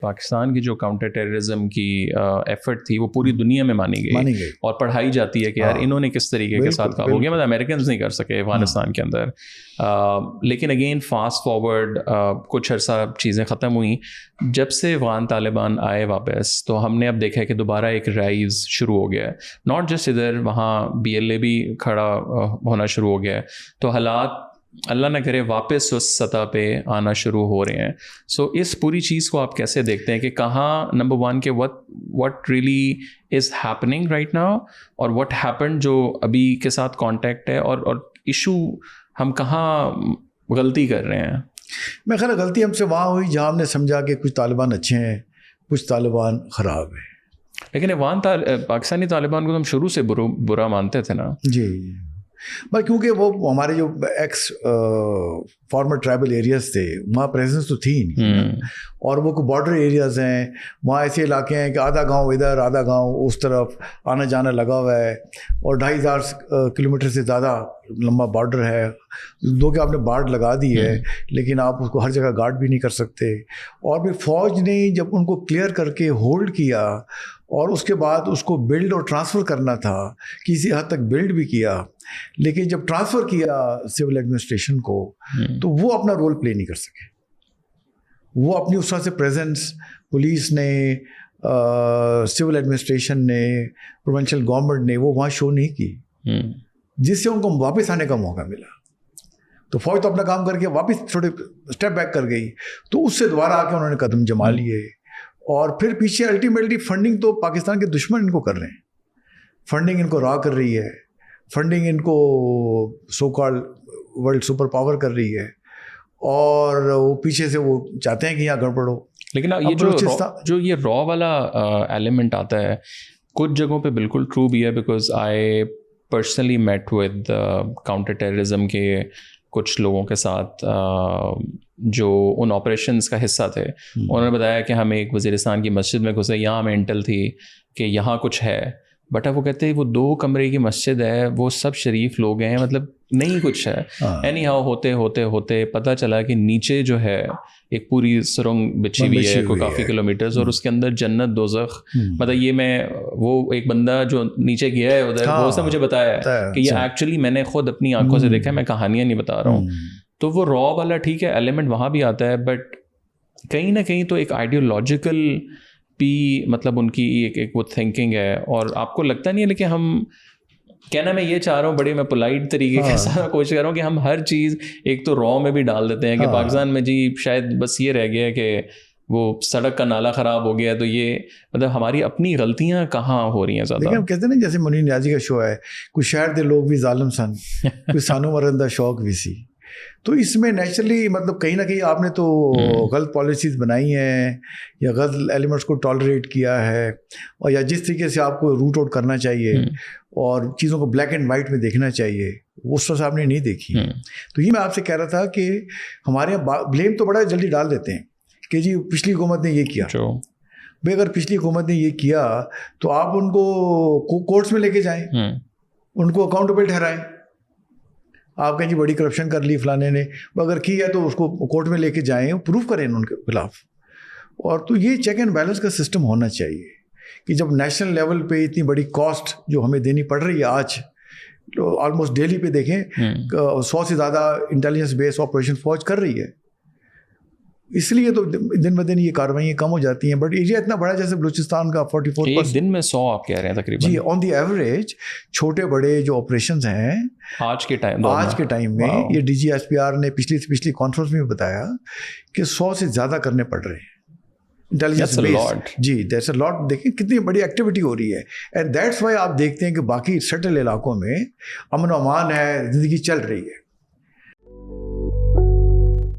पाकिस्तान की जो counter terrorism की एफर्ट थी वो पूरी दुनिया में मानी गई और पढ़ाई जाती है कि यार इन्होंने किस तरीके के साथ काम हो गया, मतलब अमेरिकन नहीं कर सके अफगानिस्तान के अंदर। लेकिन अगेन फास्ट फॉरवर्ड कुछ अर्सा चीज़ें ख़त्म हुई जब से अफगान तालिबान आए वापस, तो हमने अब देखा है कि दोबारा एक राइज शुरू हो गया है। नॉट जस्ट इधर, वहाँ BLA भी खड़ा होना शुरू हो गया है। तो हालात अल्लाह ना करे वापस उस सतह पे आना शुरू हो रहे हैं। सो इस पूरी चीज़ को आप कैसे देखते हैं कि कहाँ नंबर वन के what really is happening right now, और व्हाट हैपेंड जो अभी के साथ कांटेक्ट है, और इशू हम कहाँ गलती कर रहे हैं? मैं ख्याल गलती हमसे वहाँ हुई जहाँ हमने समझा कि कुछ तालिबान अच्छे हैं, कुछ तालिबान ख़राब है। लेकिन पाकिस्तानी तालिबान को तो हम शुरू से बुरा मानते थे ना जी, बस क्योंकि वो हमारे जो एक्स फॉर्मर ट्राइबल एरियाज़ थे वहाँ प्रेजेंस तो थी नहीं, और वो बॉर्डर एरियाज़ हैं, वहाँ ऐसे इलाके हैं कि आधा गांव इधर आधा गांव उस तरफ आना जाना लगा हुआ है, और 2500 किलोमीटर से ज़्यादा लंबा बॉर्डर है। दो कि आपने बाढ़ लगा दी है, लेकिन आप उसको हर जगह गार्ड भी नहीं कर सकते। और फिर फ़ौज ने जब उनको क्लियर करके होल्ड किया और उसके बाद उसको बिल्ड और ट्रांसफ़र करना था, किसी हद तक बिल्ड भी किया, लेकिन जब ट्रांसफ़र किया सिविल एडमिनिस्ट्रेशन को तो वो अपना रोल प्ले नहीं कर सके। वो अपनी उस तरह से प्रेजेंस पुलिस ने, सिविल एडमिनिस्ट्रेशन ने, प्रोविंशियल गवर्नमेंट ने वो वहाँ शो नहीं की, जिससे उनको वापस आने का मौका मिला। तो फौज तो अपना काम करके वापस थोड़े स्टेप बैक कर गई, तो उससे दोबारा आके उन्होंने कदम जमा लिए। और फिर पीछे अल्टीमेटली फंडिंग तो पाकिस्तान के दुश्मन इनको कर रहे हैं, फंडिंग इनको रॉ कर रही है, फंडिंग इनको so called world super power कर रही है, और वो पीछे से वो चाहते हैं कि यहाँ गड़बड़ हो। लेकिन ये जो ये रॉ वाला एलिमेंट आता है कुछ जगहों पे बिल्कुल ट्रू भी है, because I personally met with counter terrorism के कुछ लोगों के साथ जो उन ऑपरेशंस का हिस्सा थे। उन्होंने बताया कि हम एक वज़ीरिस्तान की मस्जिद में घुसे, यहाँ हमें इंटेल थी कि यहाँ कुछ है, बट अब वो कहते हैं वो 2 कमरे की मस्जिद है, वो सब शरीफ लोग हैं, मतलब नहीं कुछ है। एनी हाउ होते होते होते पता चला कि नीचे जो है एक पूरी सुरंग बिछी हुई है कोई काफ़ी किलोमीटर्स, और उसके अंदर जन्नत दोज़ख, मतलब ये वो एक बंदा जो नीचे गया है उधर, वो उसने मुझे बताया है कि ये एक्चुअली मैंने खुद अपनी आंखों से देखा है, मैं कहानियाँ नहीं बता रहा हूँ। तो वो रॉ वाला ठीक है एलिमेंट वहाँ भी आता है, बट कहीं ना कहीं तो एक आइडियोलॉजिकल भी, मतलब उनकी एक वो थिंकिंग है। और आपको लगता नहीं है, लेकिन हम कहना, मैं ये चाह रहा हूँ बड़ी मैं पोलाइट तरीके के साथ कोशिश कर रहा हूँ कि हम हर चीज़ एक तो रॉ में भी डाल देते हैं कि पाकिस्तान में जी शायद बस ये रह गया है कि वो सड़क का नाला ख़राब हो गया, तो ये मतलब हमारी अपनी गलतियाँ कहाँ हो रही हैं ज़्यादा। लेकिन हम कहते हैं ना, जैसे मुनीर नियाज़ी का शो है, कुछ शहर के लोग भी जालिम सन, कुछ सानू मरंदा शौक भी सी। तो इसमें नेचुरली मतलब कहीं ना कहीं आपने तो गलत पॉलिसीज़ बनाई हैं, या गलत एलिमेंट्स को टॉलरेट किया है, और या जिस तरीके से आपको रूट आउट करना चाहिए और चीज़ों को ब्लैक एंड वाइट में देखना चाहिए, वो उस तरह से आपने नहीं देखी। तो ये मैं आपसे कह रहा था कि हमारे यहाँ ब्लेम तो बड़ा जल्दी डाल देते हैं कि जी पिछली हुकूमत ने ये किया। भाई अगर पिछली हुकूमत ने ये किया तो आप उनको कोर्ट्स में लेके जाएं, उनको अकाउंटेबल ठहराएं। आप कहें जी बड़ी करप्शन कर ली फलाने ने, अगर की है तो उसको कोर्ट में लेके जाएं, प्रूफ करें उनके खिलाफ। और तो ये चेक एंड बैलेंस का सिस्टम होना चाहिए कि जब नेशनल लेवल पे इतनी बड़ी कॉस्ट जो हमें देनी पड़ रही है आज, तो ऑलमोस्ट डेली पे देखें 100 से ज़्यादा इंटेलिजेंस बेस्ड ऑपरेशन फौज कर रही है, इसलिए तो दिन ब दिन ये कार्रवाइयाँ कम हो जाती हैं। बट एरिया इतना बड़ा, जैसे बलूचिस्तान का 44% एक दिन में 100 आप कह रहे हैं तकरीबन जी, ऑन दी एवरेज छोटे बड़े जो ऑपरेशंस हैं आज के टाइम में ये DGSPR ने पिछली कॉन्फ्रेंस में बताया कि 100 से ज़्यादा करने पड़ रहे हैं इंटेलिजेंस बेस्ड। जी, दैट्स अ लॉट। देखिए कितनी बड़ी एक्टिविटी हो रही है, एंड दैट्स वाई आप देखते हैं कि बाकी सटल इलाकों में अमन अमान है, ज़िंदगी चल रही है।